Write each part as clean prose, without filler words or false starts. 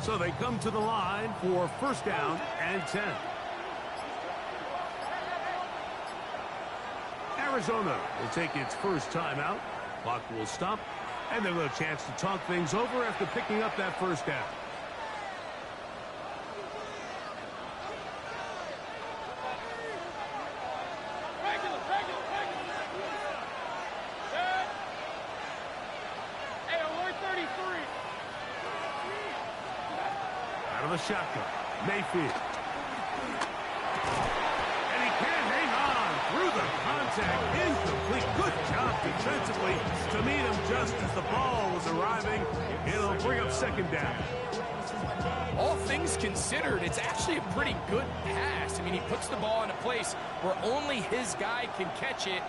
So they come to the line for first down and 10. Arizona will take its first timeout. Clock will stop, and they'll have a chance to talk things over after picking up that first down. Out of the shotgun, Mayfield. And he can't hang on through the contact. Incomplete. Good job defensively to meet him just as the ball was arriving. It'll bring up second down. All things considered, it's actually a pretty good pass. I mean, he puts the ball in a place where only his guy can catch it.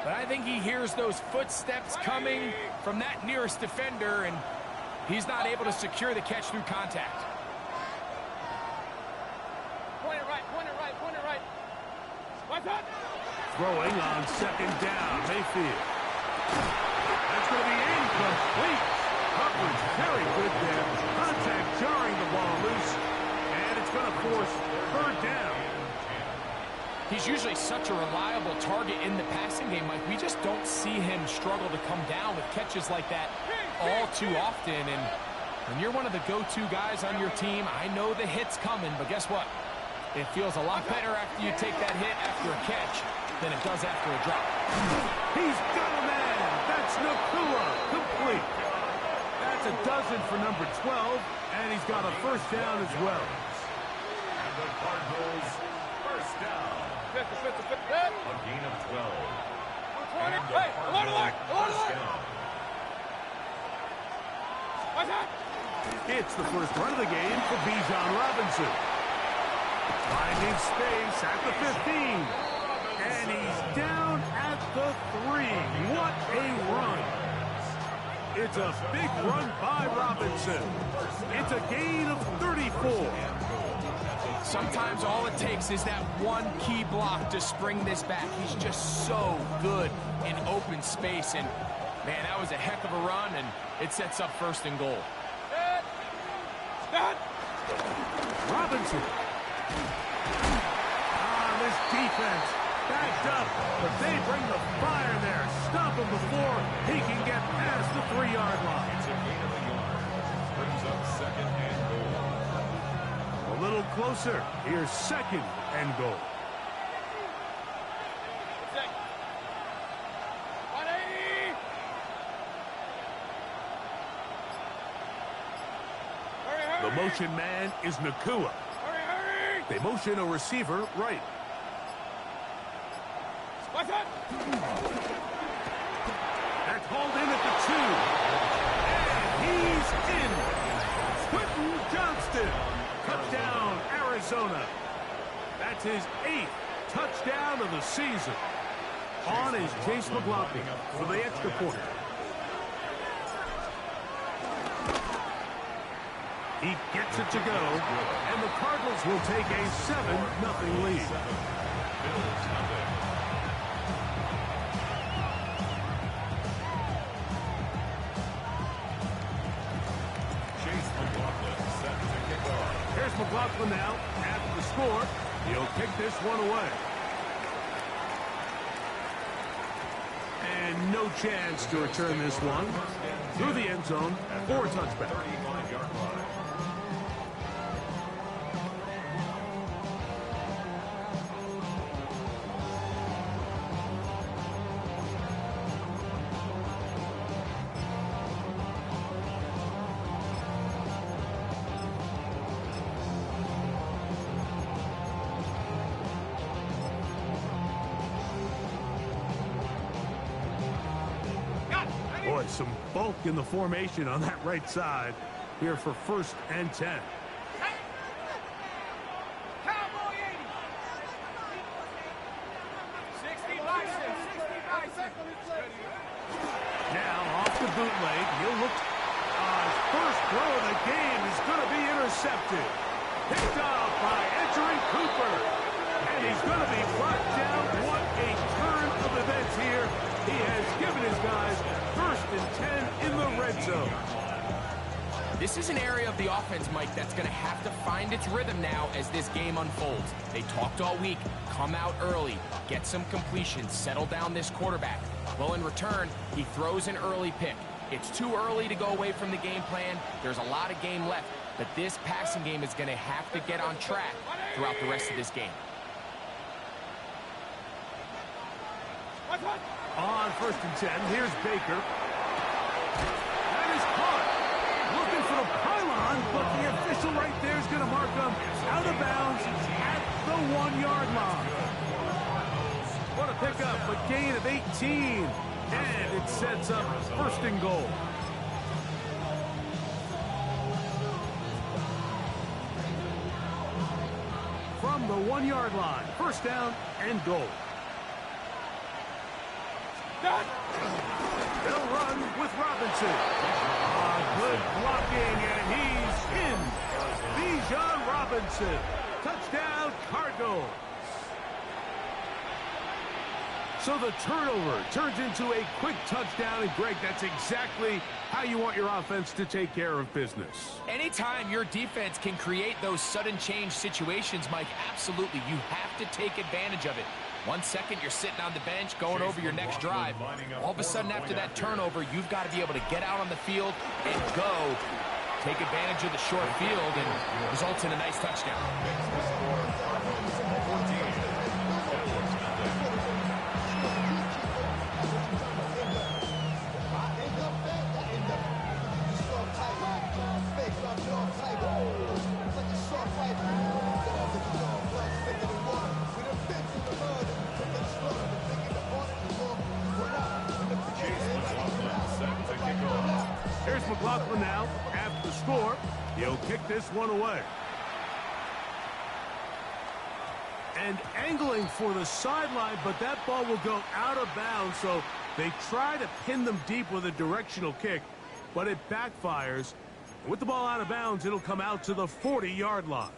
But I think he hears those footsteps coming from that nearest defender, and he's not able to secure the catch through contact. Point it right. What's up? Throwing on second down, Mayfield. That's going to be incomplete. Coverage very good there. Contact jarring the ball loose, and it's going to force third down. He's usually such a reliable target in the passing game. Like, we just don't see him struggle to come down with catches like that all too often. And when you're one of the go-to guys on your team, I know the hit's coming, but guess what? It feels a lot better after you take that hit after a catch than it does after a drop. He's got a man. That's Nakua. Complete. That's a dozen for number 12, and he's got a first down as well. And the Cardinals, first down. A gain of 12. Hey, alert! It's the first run of the game for Bijan Robinson. Finding space at the 15. And he's down at the 3. What a run. It's a big run by Robinson. It's a gain of 34. Sometimes all it takes is that one key block to spring this back. He's just so good in open space. And, man, that was a heck of a run, and it sets up first and goal. Robinson. This defense backed up, but they bring the fire there. Stop him before he can get past the 3-yard line. It's a gain of a yard. Brings up second and goal. A little closer. Here's second and goal. The motion man is Nakua. They motion a receiver right. That's hauled in at the 2. And he's in. Quentin Johnston. Touchdown, Arizona. That's his 8th touchdown of the season. On is Chase McLaughlin for the extra point. He gets it to go, and the Cardinals will take a 7-0 lead. Chase McLaughlin set to kick off. Here's McLaughlin now after the score. He'll kick this one away. And no chance to return this one. Through the end zone for a touchback. 35-yard line. Boy, some bulk in the formation on that right side here for first and 10. Cowboy 80. 60 license. Now off the bootleg, he'll look. His first throw of the game is going to be intercepted. Picked off by Edgerrin Cooper. And he's going to be brought down. What a turn of events here. He has given his guys first and 10 in the red zone. This is an area of the offense, Mike, that's going to have to find its rhythm now as this game unfolds. They talked all week, come out early, get some completions, settle down this quarterback. Well, in return, he throws an early pick. It's too early to go away from the game plan. There's a lot of game left, but this passing game is going to have to get on track throughout the rest of this game. On 1st and 10, here's Baker. That is caught. Looking for the pylon, but the official right there is going to mark him out of bounds at the 1-yard line. What a pickup, a gain of 18. And it sets up 1st and goal. From the 1-yard line, 1st down and goal. They'll run with Robinson. Good blocking, and he's in. Bijan Robinson. Touchdown, Cardinals. So the turnover turns into a quick touchdown, and Greg, that's exactly how you want your offense to take care of business. Anytime your defense can create those sudden change situations, Mike, absolutely, you have to take advantage of it. 1 second, you're sitting on the bench, going over your next drive. All of a sudden, after that turnover, you've got to be able to get out on the field and go. Take advantage of the short field and results in a nice touchdown. Here's McLaughlin now. After the score, he'll kick this one away. And angling for the sideline, but that ball will go out of bounds, so they try to pin them deep with a directional kick, but it backfires. With the ball out of bounds, it'll come out to the 40-yard line.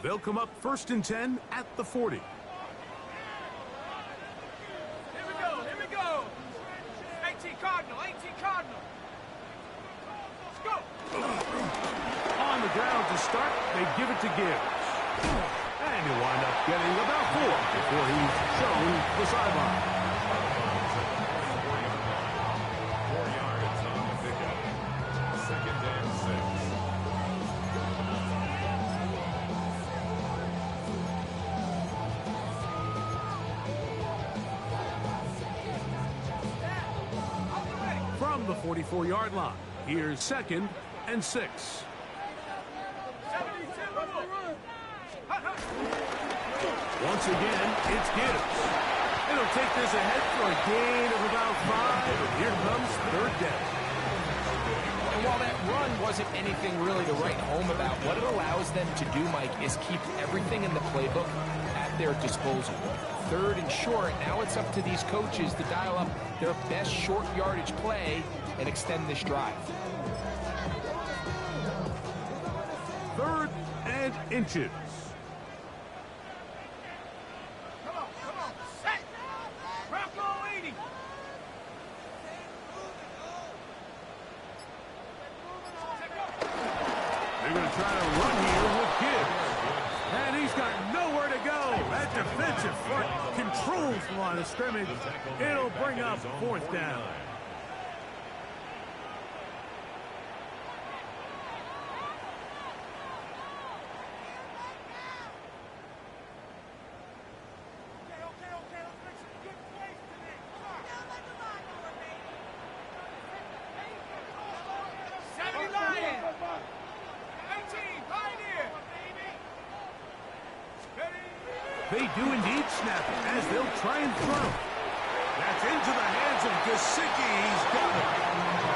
They'll come up 1st and 10 at the 40. Here we go. 18 Cardinal. Let's go. On the ground to start, they give it to Gibbs. And he'll wind up getting about 4 before he's shown the sideline. 4 yards on the pickup. 2nd and 6. From the 44-yard line, here's 2nd and 6. Once again, it's Gibbs. It'll take this ahead for a gain of about 5. Here comes 3rd down. And while that run wasn't anything really to write home about, what it allows them to do, Mike, is keep everything in the playbook at their disposal. 3rd and short, now it's up to these coaches to dial up their best short yardage play and extend this drive. 3rd and inches. Come on. Set. Bronco 80. They're going to try to run here with Gibbs. And he's got nowhere to go. That defensive front controls the line of scrimmage. It'll bring up 4th down. Okay. Let's make some good plays today. Come on. 70 Lions. 18 Pioneer. They do indeed snap it as they'll try and throw. That's into the hands of Gesicki. He's got it.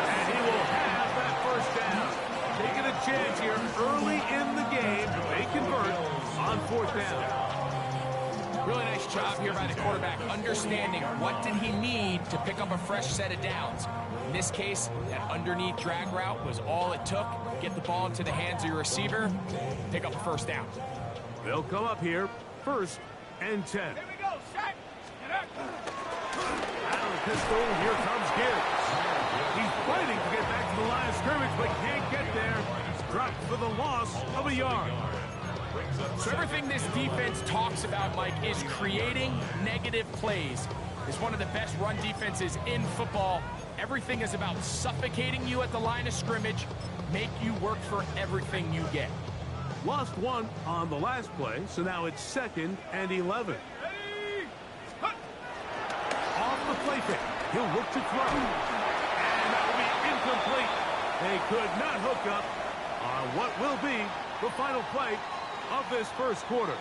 And he will have that 1st down. Taking a chance here early in the game. They convert on 4th down. Really nice job here by the quarterback, understanding what did he need to pick up a fresh set of downs. In this case, that underneath drag route was all it took. Get the ball into the hands of your receiver, pick up a 1st down. They'll come up here 1st and 10. Here we go, set. Out of the pistol, here comes Gibbs. He's fighting to get back to the line of scrimmage, but can't get there. Dropped for the loss of a yard. So everything this defense talks about, Mike, is creating negative plays. It's one of the best run defenses in football. Everything is about suffocating you at the line of scrimmage, make you work for everything you get. Lost one on the last play, so now it's 2nd and 11. Off the play fake, he'll look to throw. And that will be incomplete. They could not hook up on what will be the final play of this first quarter.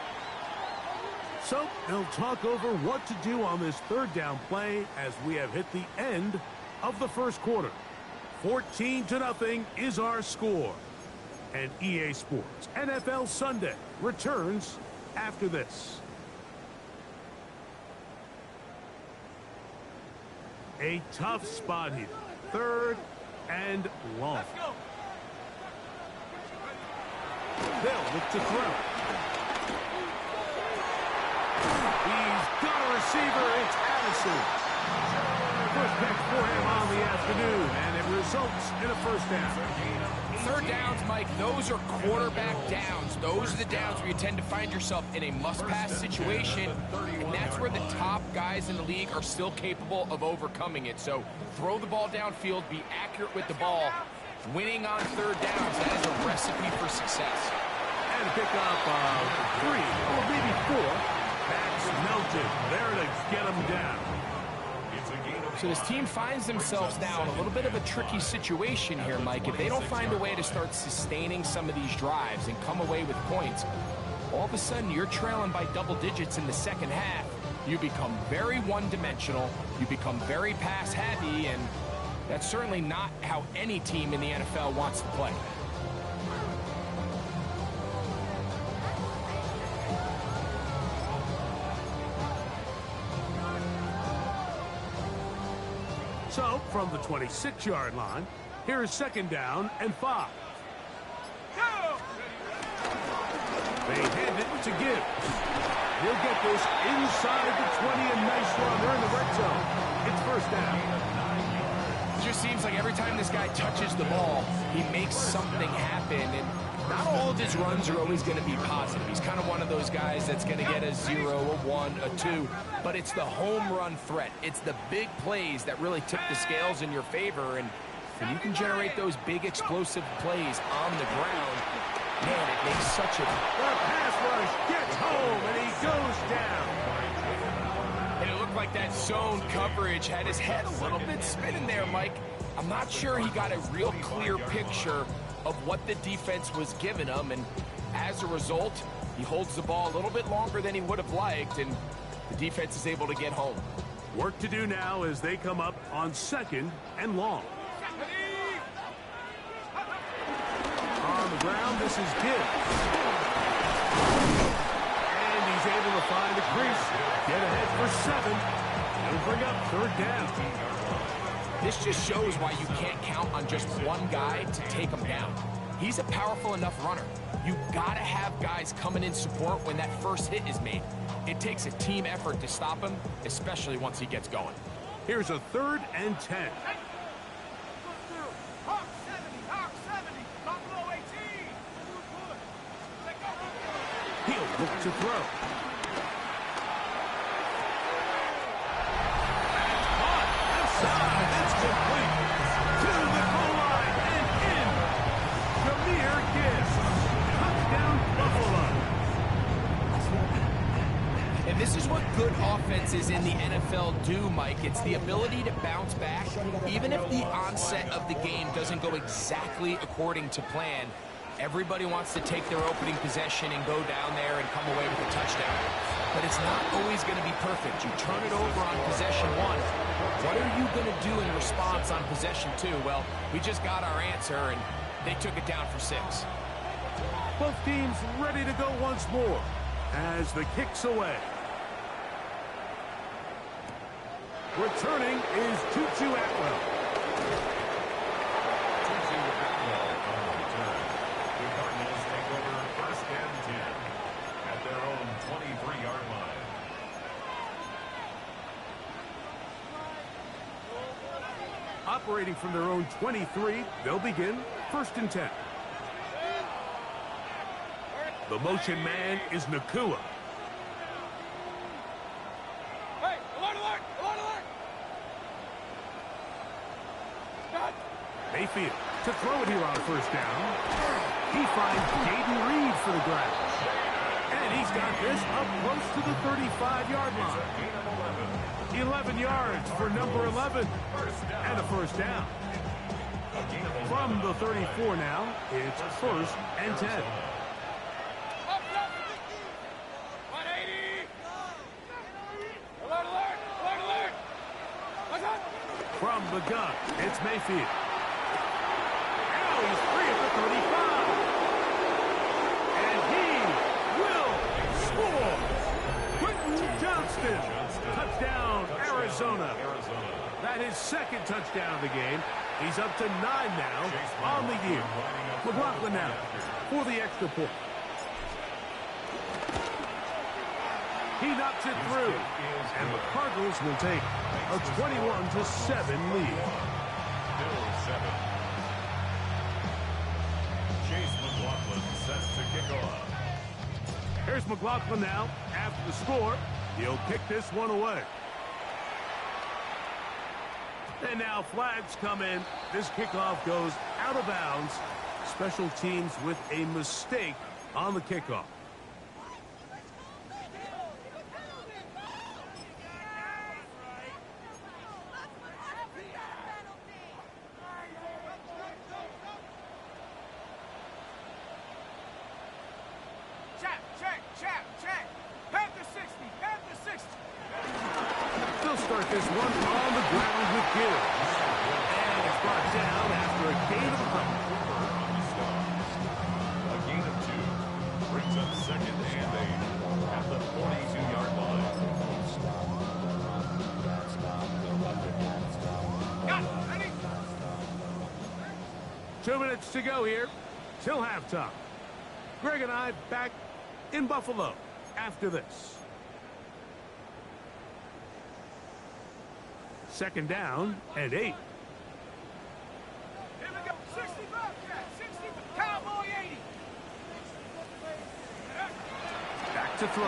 So they'll talk over what to do on this 3rd down play as we have hit the end of the first quarter. 14-0 is our score. And EA Sports NFL Sunday returns after this. A tough spot here. 3rd and long. They'll look to throw. He's got a receiver. It's Addison. First pick for him on the afternoon, and it results in a 1st down. 3rd downs, Mike, those are quarterback downs. Those are the downs where you tend to find yourself in a must-pass situation, and that's where the top guys in the league are still capable of overcoming it. So throw the ball downfield, be accurate with the ball. Winning on 3rd downs, that is a recipe for success. And a pickup of 3 or maybe 4. That's melted there to get him down. So this team finds themselves now in a little bit of a tricky situation here, Mike. If they don't find a way to start sustaining some of these drives and come away with points, all of a sudden you're trailing by double digits in the 2nd half. You become very one-dimensional. You become very pass-heavy, and that's certainly not how any team in the NFL wants to play. So, from the 26-yard line, here is 2nd down and 5. They hand it to Gibbs. He'll get this inside the 20, a nice run. They're in the red zone. It's 1st down. It just seems like every time this guy touches the ball, he makes something happen, and not all of his runs are always going to be positive. He's kind of one of those guys that's going to get a 0, a 1, a 2, but it's the home run threat. It's the big plays that really tip the scales in your favor, and when you can generate those big explosive plays on the ground, man, it makes such a... The pass rush gets home, and he goes down. And it looked like that zone coverage had his head a little bit spinning there, Mike. I'm not sure he got a real clear picture of what the defense was giving him, and as a result, he holds the ball a little bit longer than he would have liked, and the defense is able to get home. Work to do now as they come up on 2nd and long. On the ground, this is Gibbs. And he's able to find the crease. Get ahead for 7. He'll bring up 3rd down. This just shows why you can't count on just one guy to take him down. He's a powerful enough runner. You gotta have guys coming in support when that first hit is made. It takes a team effort to stop him, especially once he gets going. Here's a 3rd and 10. Hawk 70, Buffalo 18. He'll look to throw. It's complete to the goal line and in. Jahmyr Gibbs. Touchdown, Buffalo. And this is what good offenses in the NFL do, Mike. It's the ability to bounce back, even if the onset of the game doesn't go exactly according to plan. Everybody wants to take their opening possession and go down there and come away with a touchdown. But it's not always going to be perfect. You turn it over on possession 1. What are you going to do in response on possession 2? Well, we just got our answer, and they took it down for 6. Both teams ready to go once more as the kick's away. Returning is Tutu Atwell. Tutu Atwell on the return. The Cardinals take over 1st and 10 at their own 23 operating from their own 23. They'll begin 1st and 10. The motion man is Nakua. Hey, alert, alert, alert, alert! Stop! Mayfield to throw it here on 1st down. He finds Jaden Reed for the grab. And he's got this up close to the 35-yard line. 11 yards for number 11. And a 1st down. From the 34 now, it's 1st and 10. 180! Alert, alert, alert, alert! What's up? From the gun, it's Mayfield. Now he's free at the 35. And he will score. Quentin Johnston. Touchdown, Arizona. That is 2nd touchdown of the game. He's up to 9 now on the year. McLaughlin now for the extra point. He knocks it through. And the Cardinals will take a 21-7 lead. Chase McLaughlin set to kick off. Here's McLaughlin now after the score. He'll kick this one away. And now flags come in. This kickoff goes out of bounds. Special teams with a mistake on the kickoff. Check. Panther 60, Panther 60. They'll start this one on the ground with Gibbs. And it's brought down after a gain of a couple. A gain of 2 brings up 2nd and 8 at the 42-yard line. Got it, ready? 2 minutes to go here till halftime. Greg and I back in Buffalo after this. 2nd down and 8. Here we go. 60 Bobcat, 60 Cowboy 80. Back to throw.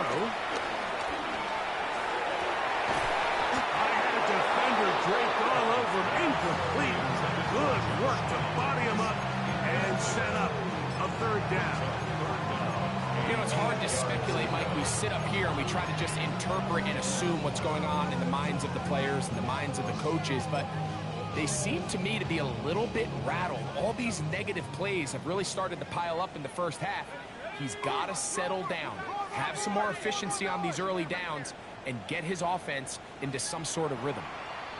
I had a defender draped all over him. Incomplete. Good work to body him up and set up a 3rd down. You know, it's hard to speculate, Mike. We sit up here and we try to just interpret and assume what's going on in the minds of the players and the minds of the coaches, but they seem to me to be a little bit rattled. All these negative plays have really started to pile up in the first half. He's got to settle down, have some more efficiency on these early downs, and get his offense into some sort of rhythm.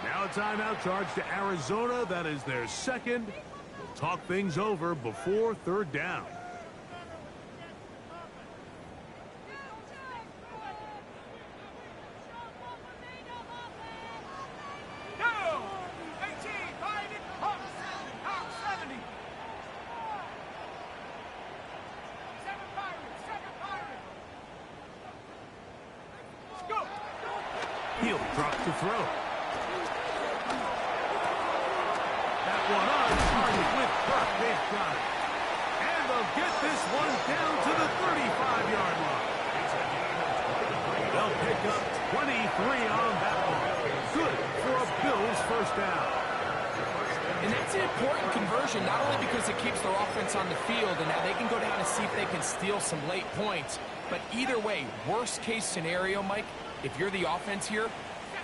Now a timeout charge to Arizona. That is their 2nd. We'll talk things over before 3rd down. He'll drop to throw. That one on target with Burke. They've got it. And they'll get this one down to the 35-yard line. They'll pick up 23 on that one. Good for a Bills 1st down. And that's an important conversion, not only because it keeps their offense on the field and now they can go down and see if they can steal some late points, but either way, worst case scenario, Mike, if you're the offense here,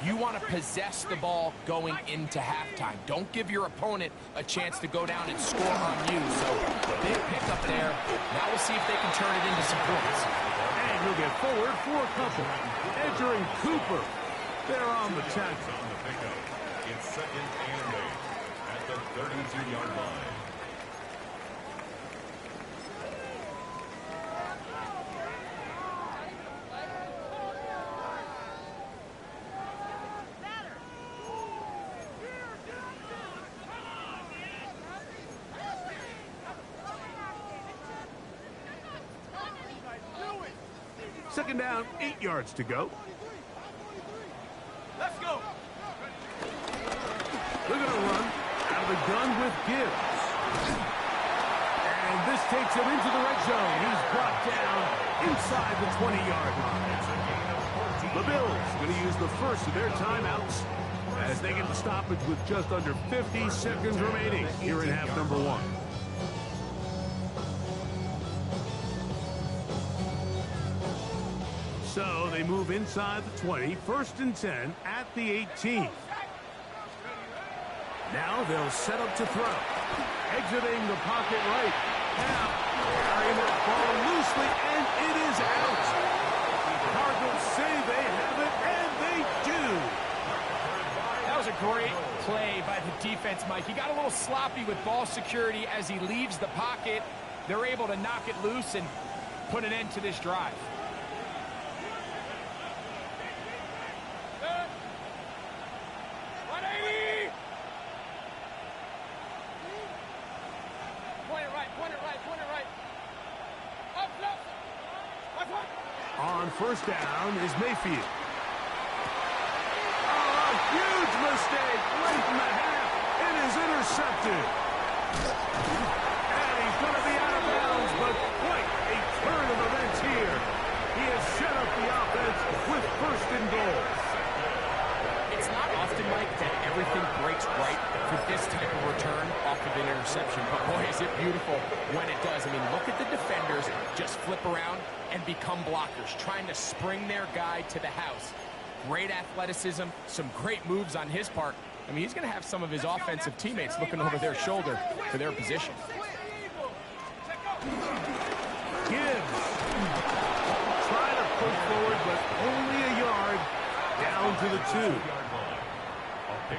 you want to possess the ball going into halftime. Don't give your opponent a chance to go down and score on you. So, big pickup there. Now we'll see if they can turn it into some points. And he'll get forward for a couple. Entering Cooper. They're on the tackle. On the pickup. It's 2nd and 8 at the 32-yard line. Second down, 8 yards to go. Let's go. They're going to run begun with Gibbs. And this takes him into the red zone. He's brought down inside the 20-yard line. The Bills going to use the first of their timeouts as they get the stoppage with just under 50 seconds remaining here in half number one. So they move inside the 20, 1st and 10 at the 18. Now they'll set up to throw. Exiting the pocket right. Now carrying that ball loosely, and it is out. The Cardinals say they have it, and they do. That was a great play by the defense, Mike. He got a little sloppy with ball security as he leaves the pocket. They're able to knock it loose and put an end to this drive. On first down is Mayfield. Oh, a huge mistake late in the half. It is intercepted. And he's going to be out of bounds, but quite a turn of events here. He has set up the offense with 1st and goal. It's not often, Mike, that everything breaks right for this type of return off of an interception. But boy, is it beautiful when it does. I mean, look at the defenders just flip around and become blockers, trying to spring their guy to the house. Great athleticism, some great moves on his part. I mean, he's going to have some of his offensive teammates looking over their shoulder for their position. Gibbs trying to push forward, but only a yard down to the 2.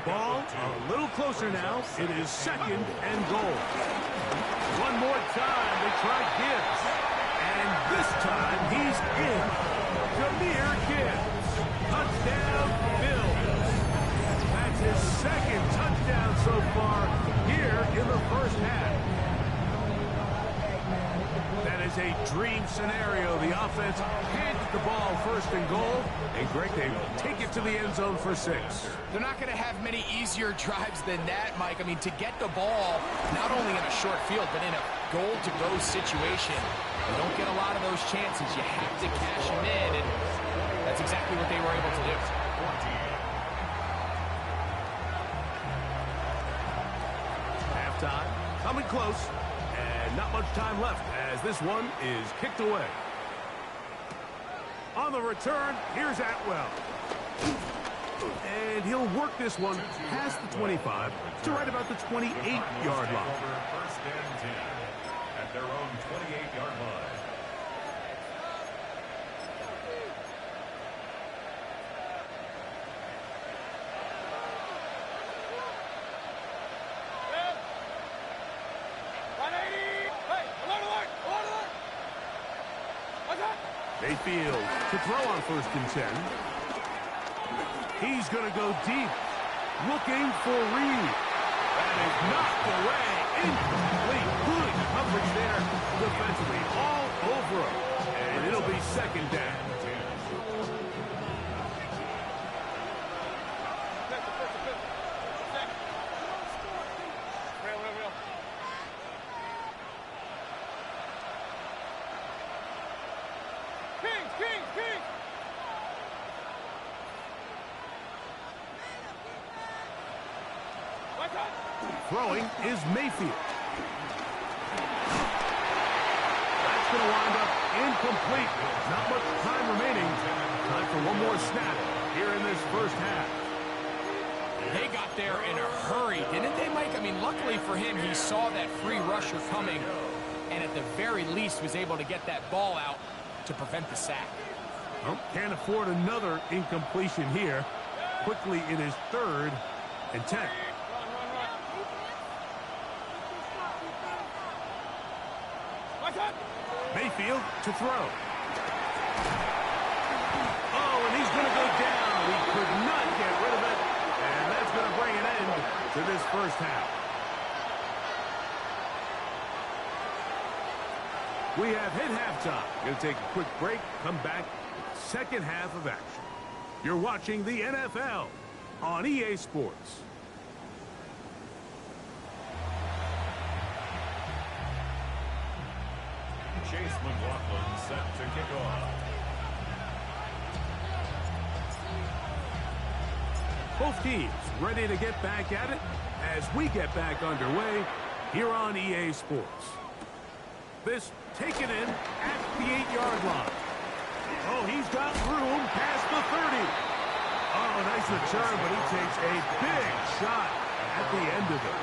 Ball a little closer now. It is 2nd and goal. One more time they try Gibbs. And this time he's in. Jameer Gibbs. Touchdown, Bills. That's his 2nd touchdown so far here in the first half. That is a dream scenario. The offense hands the ball 1st and goal. And Greg, they take it to the end zone for 6. They're not going to have many easier drives than that, Mike. I mean, to get the ball not only in a short field, but in a goal-to-go situation, you don't get a lot of those chances. You have to cash them in, and that's exactly what they were able to do. Halftime coming close, and not much time left as this one is kicked away. On the return, here's Atwell. And he'll work this one past the 25 to right about the 28-yard line. 1st and 10 at their own 28-yard line. Mayfield to throw on 1st and 10. He's going to go deep, looking for Reed. That is knocked away. Incomplete. Good coverage there defensively. All over him. And it'll be 2nd down. Throwing is Mayfield. That's going to wind up incomplete. Not much time remaining. Time for one more snap here in this first half. They got there in a hurry, didn't they, Mike? I mean, luckily for him, he saw that free rusher coming, and at the very least was able to get that ball out to prevent the sack. Well, can't afford another incompletion here. Quickly, it is 3rd and 10. Mayfield to throw. Oh, and he's going to go down. He could not get rid of it. And that's going to bring an end to this first half. We have hit halftime. Going to take a quick break. Come back. 2nd half of action. You're watching the NFL on EA Sports. Chase McLaughlin set to kick off. Both teams ready to get back at it as we get back underway here on EA Sports. This taken in at the 8-yard line. Oh, he's got room past the 30. Oh, nice return, but he takes a big shot at the end of it.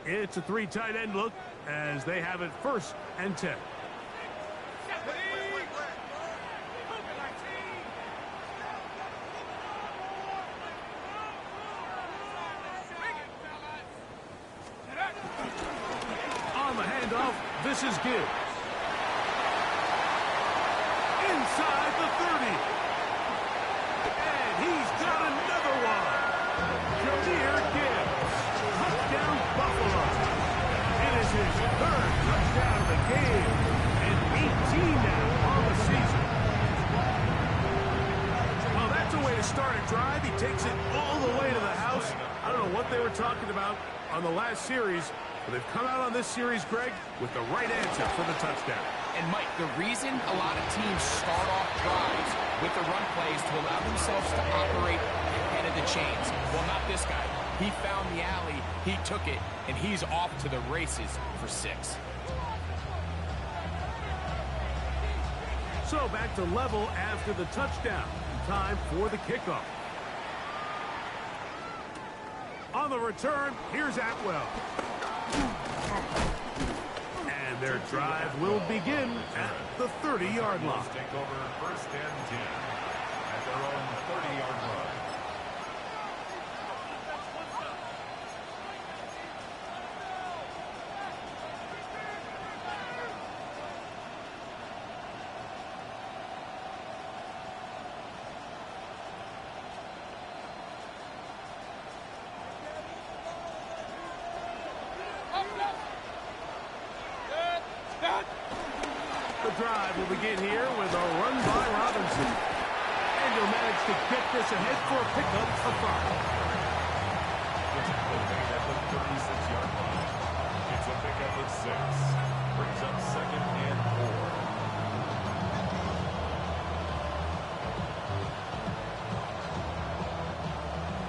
It's a 3 tight end look as they have it 1st and 10. On the handoff, this is Gibbs. Inside the 30. And he's got another one. Jameer Gibbs. Touchdown, Buffalo. It is his 3rd touchdown of the game and 18 now on the season. Well, that's a way to start a drive. He takes it all the way to the house. I don't know what they were talking about on the last series, but they've come out on this series, Greg, with the right answer for the touchdown. And, Mike, the reason a lot of teams start off drives with the run plays to allow themselves to operate ahead of the chains. Well, not this guy. He found the alley, he took it, and he's off to the races for 6. So back to level after the touchdown. Time for the kickoff. On the return, here's Atwell. And their drive will begin at the 30-yard line. Take over 1st and 10 at their own 30-yard line. The drive will begin here with a run by Robinson. And he'll manage to get this ahead for a pickup of 5. It's a pickup at the 36-yard line. It's a pickup of 6. Brings up 2nd and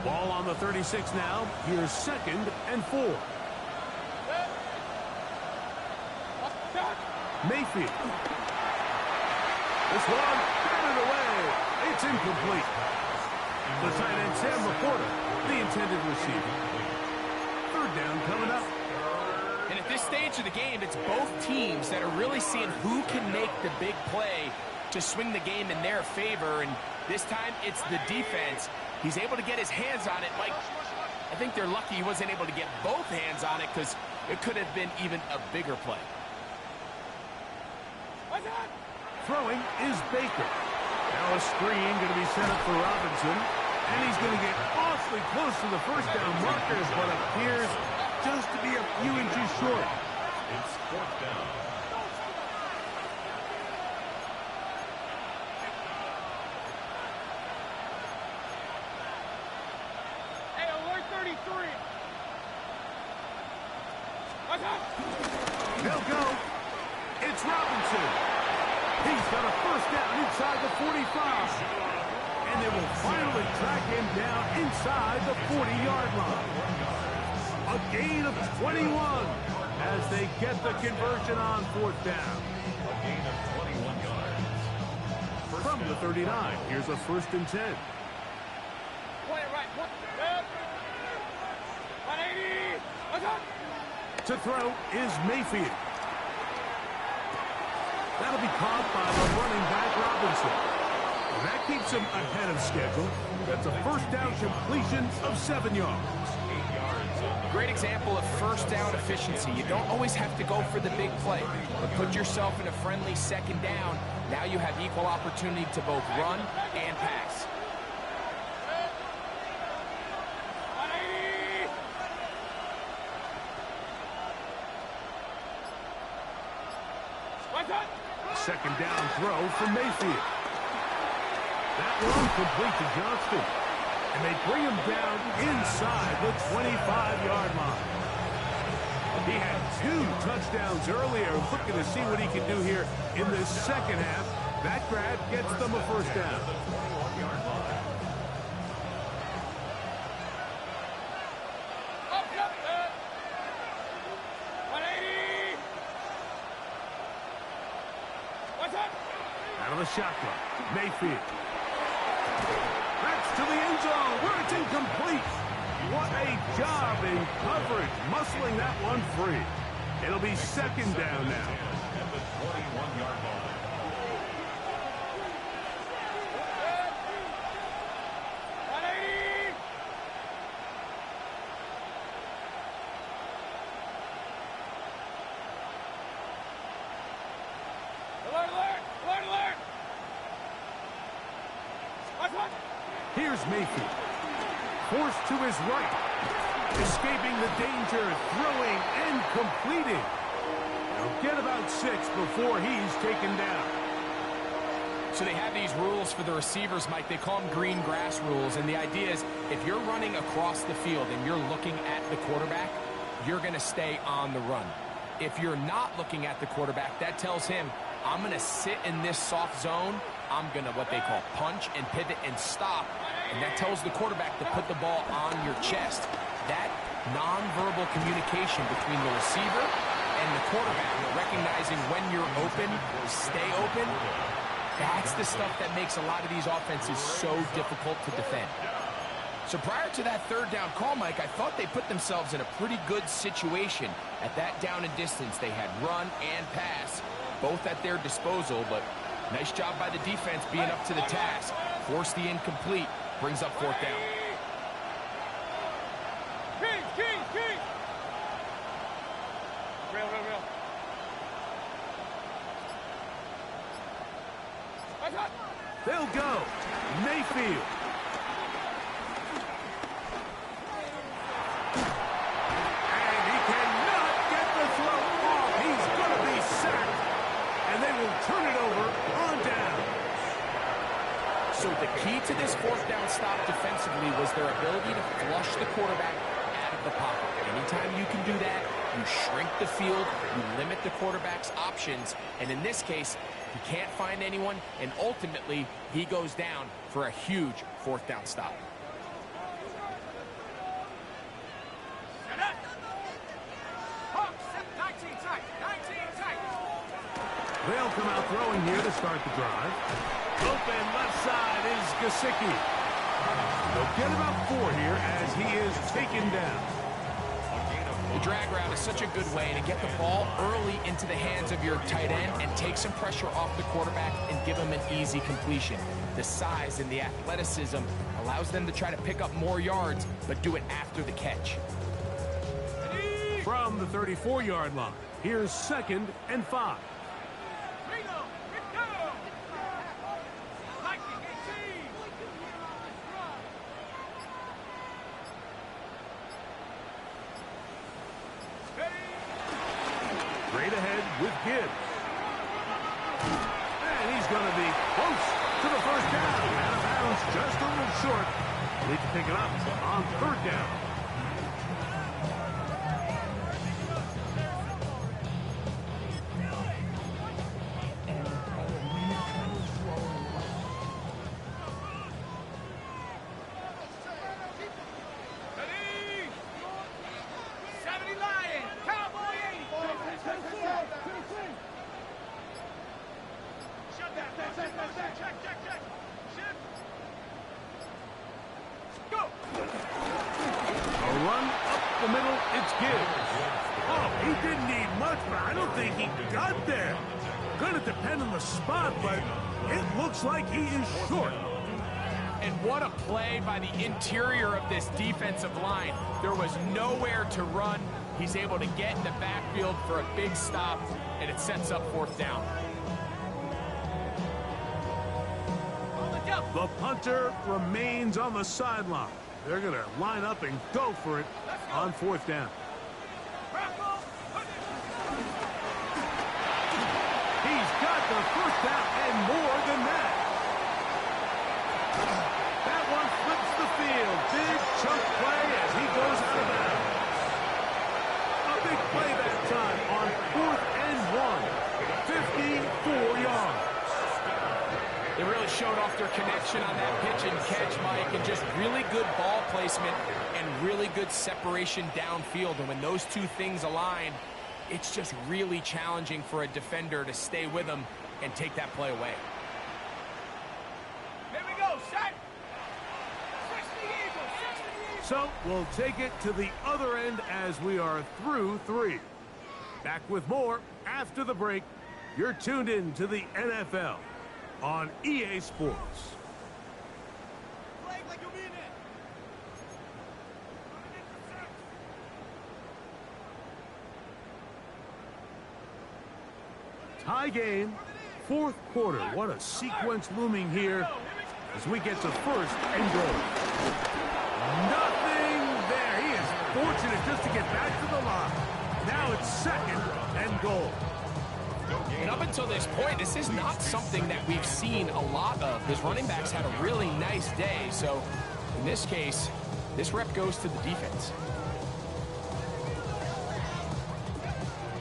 4. Ball on the 36 now. Here's 2nd and 4. Mayfield. This one, batted away. It's incomplete. The tight end, Sam Laporta, the intended receiver. 3rd down coming up. And at this stage of the game, it's both teams that are really seeing who can make the big play to swing the game in their favor. And this time, it's the defense. He's able to get his hands on it. Mike, I think they're lucky he wasn't able to get both hands on it because it could have been even a bigger play. Throwing is Baker. Now a screen going to be set up for Robinson. And he's going to get awfully close to the 1st down markers, but appears just to be a few inches short. It's 4th down. Hey, alert 33. They'll go. It's Robinson. He's got a 1st down inside the 45. And they will finally track him down inside the 40-yard line. A gain of 21 as they get the conversion on 4th down. A gain of 21 yards. From the 39, here's a 1st and 10. Play it right. 180. To throw is Mayfield. That'll be caught by the running back Robinson. And that keeps him ahead of schedule. That's a 1st down completion of 7 yards. 8 yards on the Great example of 1st down efficiency. You don't always have to go for the big play, but put yourself in a friendly 2nd down. Now you have equal opportunity to both run and pass. 180. 2nd down throw from Mayfield. That one complete to Johnston. And they bring him down inside the 25-yard line. He had 2 touchdowns earlier. Looking to see what he can do here in the second half. That grab gets them a first down. Out of the shotgun, Mayfield. That's to the end zone where it's incomplete. What a job in coverage, muscling that one free. It'll be second down now. At the 21-yard line. Here's Mayfield. Forced to his right. Escaping the danger, throwing and completing. He'll get about 6 before he's taken down. So they have these rules for the receivers, Mike. They call them green grass rules. And the idea is if you're running across the field and you're looking at the quarterback, you're going to stay on the run. If you're not looking at the quarterback, that tells him, I'm going to sit in this soft zone. I'm going to what they call punch and pivot and stop. And that tells the quarterback to put the ball on your chest. That nonverbal communication between the receiver and the quarterback, recognizing when you're open, stay open, that's the stuff that makes a lot of these offenses so difficult to defend. So prior to that third down call, Mike, I thought they put themselves in a pretty good situation. At that down and distance, they had run and pass, both at their disposal, but nice job by the defense being up to the task. Force the incomplete, brings up fourth down. King! Real. They'll go. Mayfield. And he cannot get the throw off. He's going to be sacked. And they will turn it over on down. So the key to this fourth down stop defensively was their ability to flush the quarterback out of the pocket. Anytime you can do that, you shrink the field, you limit the quarterback's options, and in this case, he can't find anyone, and ultimately, he goes down for a huge fourth down stop. They'll come out throwing here to start the drive. Open left side is Gesicki. They'll get about 4 here as he is taken down. The drag route is such a good way to get the ball early into the hands of your tight end and take some pressure off the quarterback and give him an easy completion. The size and the athleticism allows them to try to pick up more yards, but do it after the catch. From the 34-yard line, here's 2nd and 5. Straight ahead with Gibbs. And he's going to be close to the first down. Out of bounds, just a little short. Need to pick it up on 3rd down. The middle, it's Gibbs. Oh, he didn't need much, but I don't think he got there. Going to depend on the spot, but it looks like he is short. And what a play by the interior of this defensive line. There was nowhere to run. He's able to get in the backfield for a big stop, and it sets up 4th down. The punter remains on the sideline. They're going to line up and go for it on 4th down. He's got the first down and more than that. chunk play as he goes out of bounds. A big play that time on 4th and 1. 54 yards. They really showed off their connection on that pitch and catch, Mike, and just really good ball placement and really good separation downfield. And when those two things align, it's just really challenging for a defender to stay with them and take that play away. Here we go, set. 60 Eagles, 60 Eagles. So we'll take it to the other end as we are through 3. Back with more after the break. You're tuned in to the NFL on EA Sports. Play like you'll be in it. Tie game, 4th quarter. What a sequence looming here as we get to 1st and goal. Nothing there. He is fortunate just to get back to the line. Now it's 2nd and goal. And up until this point, this is not something that we've seen a lot of. His running backs had a really nice day. So in this case, this rep goes to the defense.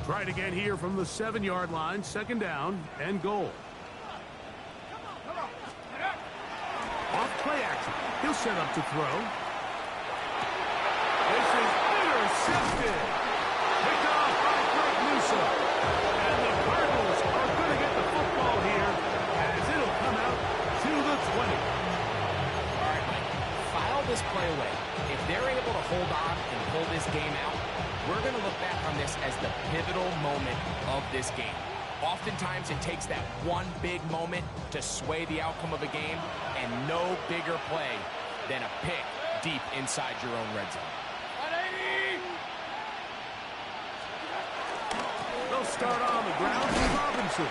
Try it again here from the 7-yard line. 2nd down and goal. Off play action. He'll set up to throw. This is intercepted. Picked off by Greg Newsome. And the Cardinals are going to get the football here as it'll come out to the 20. All right, Mike, file this play away. If they're able to hold on and pull this game out, we're going to look back on this as the pivotal moment of this game. Oftentimes, it takes that one big moment to sway the outcome of a game, and no bigger play than a pick deep inside your own red zone. They'll start on the ground with Robinson.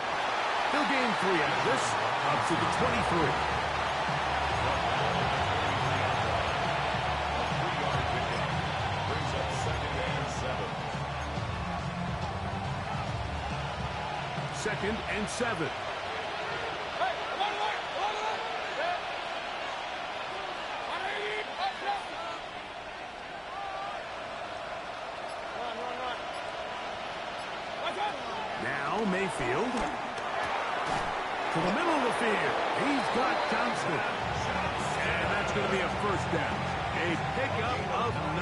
He'll gain 3 out of this, up to the 23. Brings up 2nd and 7. 2nd and 7. Now Mayfield to the middle of the field. He's got Johnston. And that's going to be a 1st down. A pickup of 9.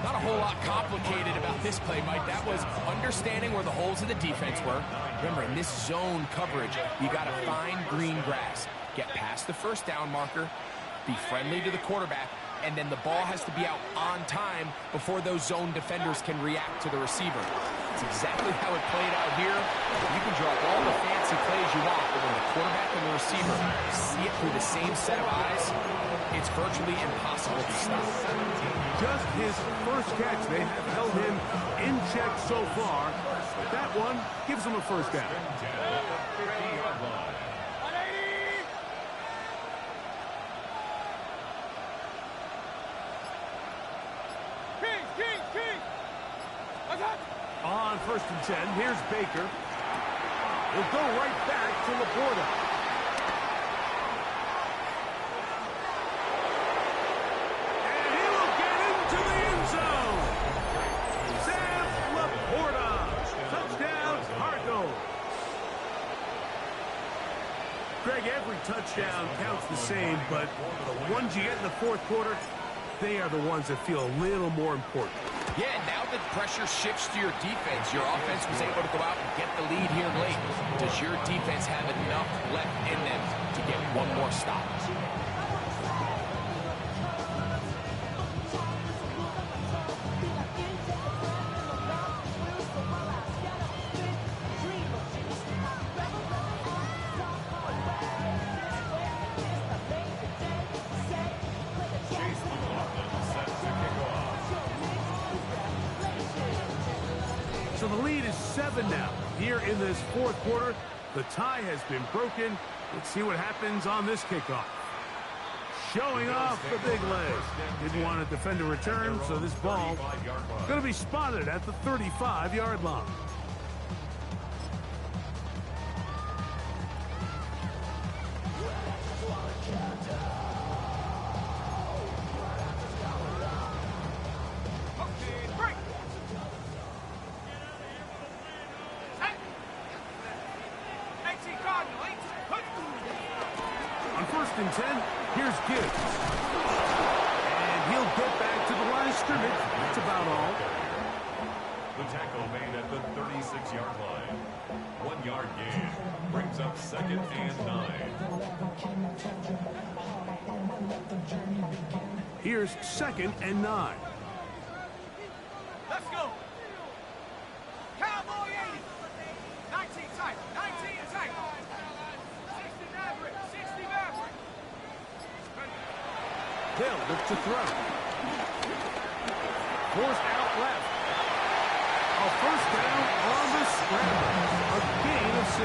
Not a whole lot complicated about this play, Mike. That was understanding where the holes of the defense were. Remember, in this zone coverage, you got to find green grass. Get past the 1st down marker, be friendly to the quarterback, and then the ball has to be out on time before those zone defenders can react to the receiver. That's exactly how it played out here. You can draw all the fancy plays you want, but when the quarterback and the receiver see it through the same set of eyes, it's virtually impossible to stop. Just his 1st catch. They have held him in check so far. But that one gives him a 1st down. On 1st and 10, here's Baker. He'll go right back to Laporta. And he will get into the end zone. Sam Laporta. Touchdown, Cardinals. Greg, every touchdown counts the same, but the ones you get in the 4th quarter, they are the ones that feel a little more important. Yeah, now the pressure shifts to your defense. Your offense was able to go out and get the lead here late. Does your defense have enough left in them to get one more stop? So the lead is 7 now. Here in this 4th quarter, the tie has been broken. Let's see what happens on this kickoff. Showing off the big leg. Didn't want to defend a return, so this ball going to be spotted at the 35-yard line. and 10. Here's Gibbs. And he'll get back to the line of scrimmage. That's about all. The tackle made at the 36-yard line. 1 yard gain brings up 2nd and 9. Here's 2nd and 9. Let's go. Cowboy 80. 19 tight. 19 tight. 60 Maverick. 60 Maverick. They'll look to throw. Forced out left. A first down on the scramble. A gain of 16.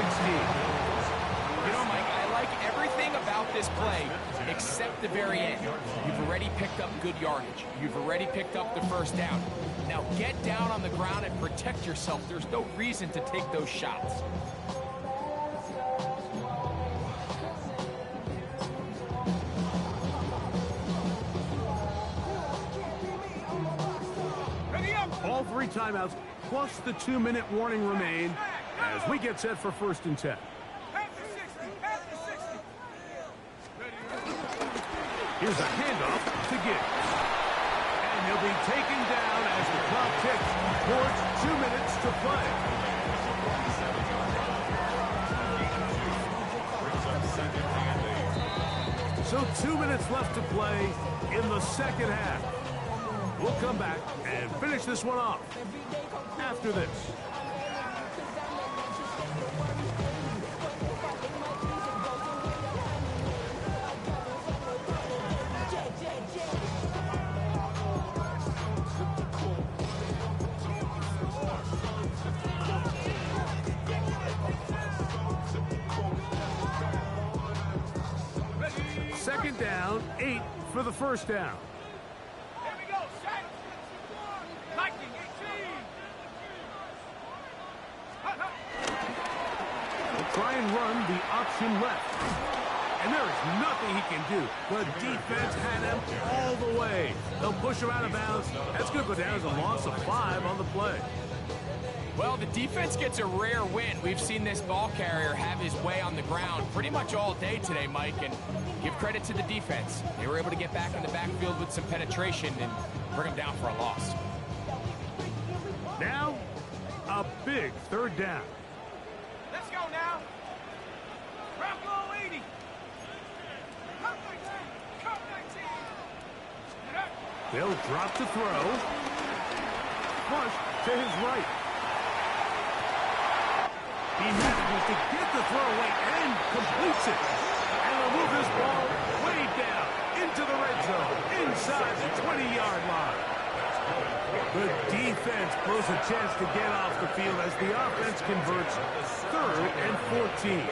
You know, Mike, I like everything about this play except the very end. You've already picked up good yardage. You've already picked up the first down. Now get down on the ground and protect yourself. There's no reason to take those shots. All 3 timeouts plus the 2-minute warning remain as we get set for 1st and 10. Here's a handoff to Gibbs. And he'll be taken down as the clock ticks towards 2 minutes to play. So 2 minutes left to play in the second half. We'll come back and finish this one off after this. Second down, 8 for the first down. Here we go, set. Lightning 18. We'll try and run the option left. And there is nothing he can do. The defense had him all the way. They'll push him out of bounds. That's going to go down as a loss of 5 on the play. Well, the defense gets a rare win. We've seen this ball carrier have his way on the ground pretty much all day today, Mike, and give credit to the defense. They were able to get back in the backfield with some penetration and bring him down for a loss. Now, a big 3rd down. Let's go now. Bronco 80. Come 19. Come 19. They'll drop to throw. Flush to his right. He manages to get the throw away and completes it. And they'll move this ball way down into the red zone, inside the 20-yard line. The defense blows a chance to get off the field as the offense converts 3rd and 14.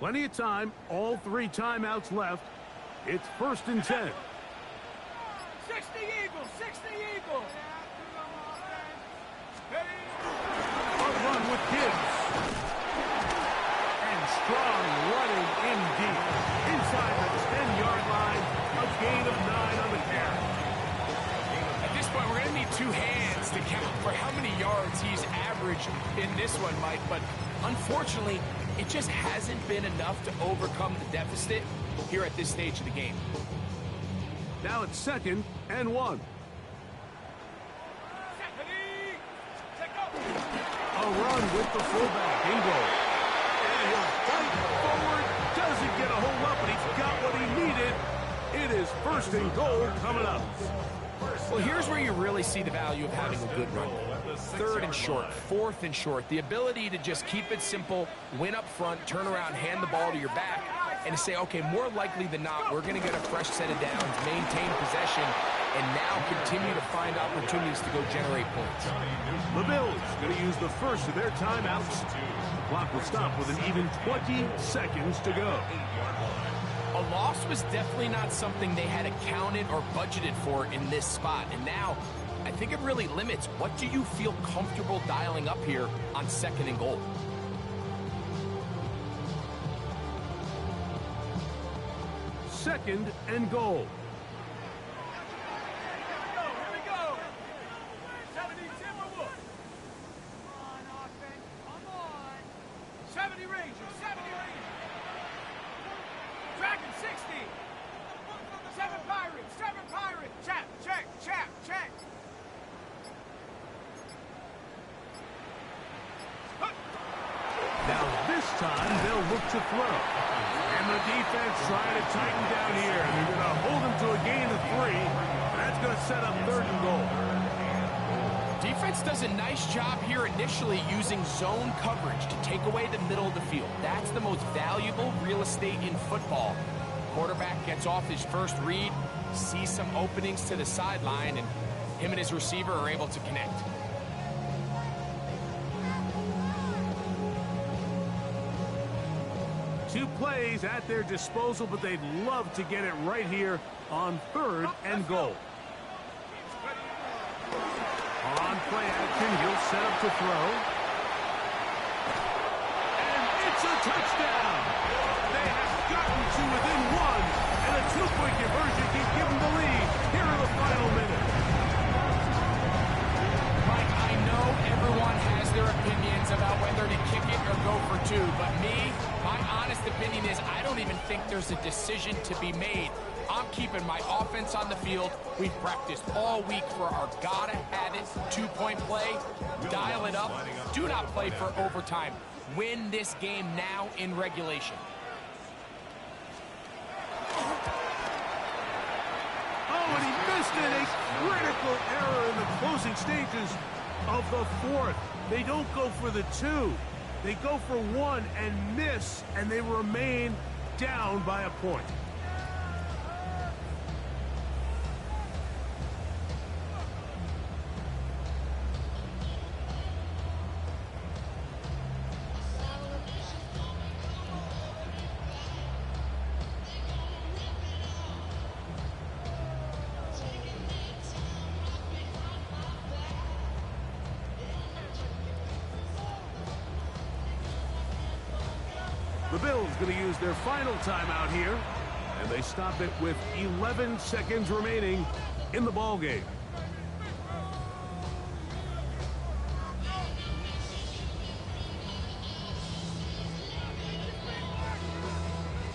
Plenty of time, all 3 timeouts left. It's 1st and 10. 60 Eagles, 60 Eagles. A run with Gibbs. And strong running in deep. Inside the 10-yard line, a gain of 9 on the carry. At this point, we're going to need 2 hands to count for how many yards he's averaged in this one, Mike. But unfortunately, it just hasn't been enough to overcome the deficit here at this stage of the game. Now it's 2nd and 1. A run with the fullback in goal. And he'll fight forward. Doesn't get a whole lot, but he's got what he needed. It is 1st and goal coming up. Well, here's where you really see the value of having a good run. 3rd and short, 4th and short. The ability to just keep it simple, win up front, turn around, hand the ball to your back, and to say, okay, more likely than not, we're going to get a fresh set of downs, maintain possession, and now continue to find opportunities to go generate points. The Bills going to use the first of their timeouts. The clock will stop with an even 20 seconds to go. A loss was definitely not something they had accounted or budgeted for in this spot. And now, I think it really limits what do you feel comfortable dialing up here on 2nd and goal. 2nd and goal. Here we go. 70 Timberwolves. Come on, offense. Come on. 70 Rangers. 70 Rangers. Dragon 60. 7 Pirates. 7 Pirates. Check, check, check, check. Now this time they'll look to throw. And the defense trying to tighten down here. They're going to hold them to a gain of 3. And that's going to set up 3rd and goal. Defense does a nice job here initially using zone coverage to take away the middle of the field. That's the most valuable real estate in football. Quarterback gets off his first read, sees some openings to the sideline, and him and his receiver are able to connect. Two plays at their disposal, but they'd love to get it right here on 3rd and goal. On play action, he'll set up to throw. And it's a touchdown! They have gotten to within 1, and a 2-point conversion can give them the lead here in the final minute. Mike, I know everyone has their opinions about whether to kick it or go for 2, but my honest opinion is I don't even think there's a decision to be made. I'm keeping my offense on the field. We've practiced all week for our gotta-have-it 2-point play. Dial it up. Do not play for overtime. Win this game now in regulation. Oh, and he missed it. A critical error in the closing stages of the 4th. They don't go for the 2. They go for 1 and miss, and they remain down by a point. The Bills going to use their final timeout here, and they stop it with 11 seconds remaining in the ball game.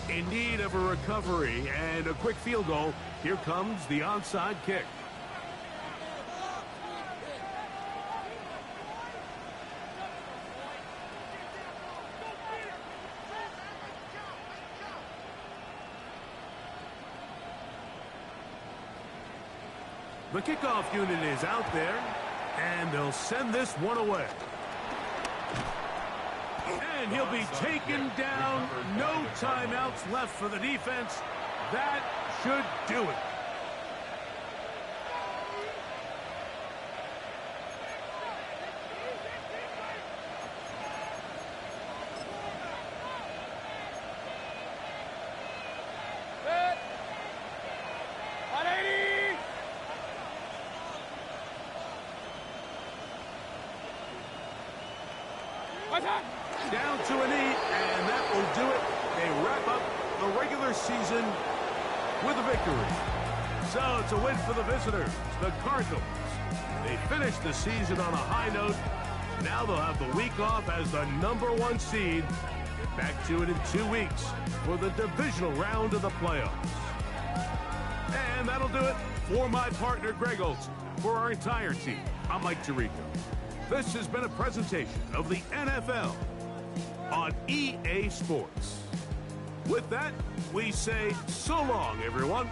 In need of a recovery and a quick field goal, here comes the onside kick. The kickoff unit is out there, and they'll send this one away. And he'll be taken down. No timeouts left for the defense. That should do it. Down to a knee, and that will do it. They wrap up the regular season with a victory. So it's a win for the visitors, the Cardinals. They finished the season on a high note. Now they'll have the week off as the #1 seed. Get back to it in 2 weeks for the divisional round of the playoffs. And that'll do it for my partner, Greg Olson. For our entire team, I'm Mike Tirico. This has been a presentation of the NFL on EA Sports. With that, we say so long, everyone.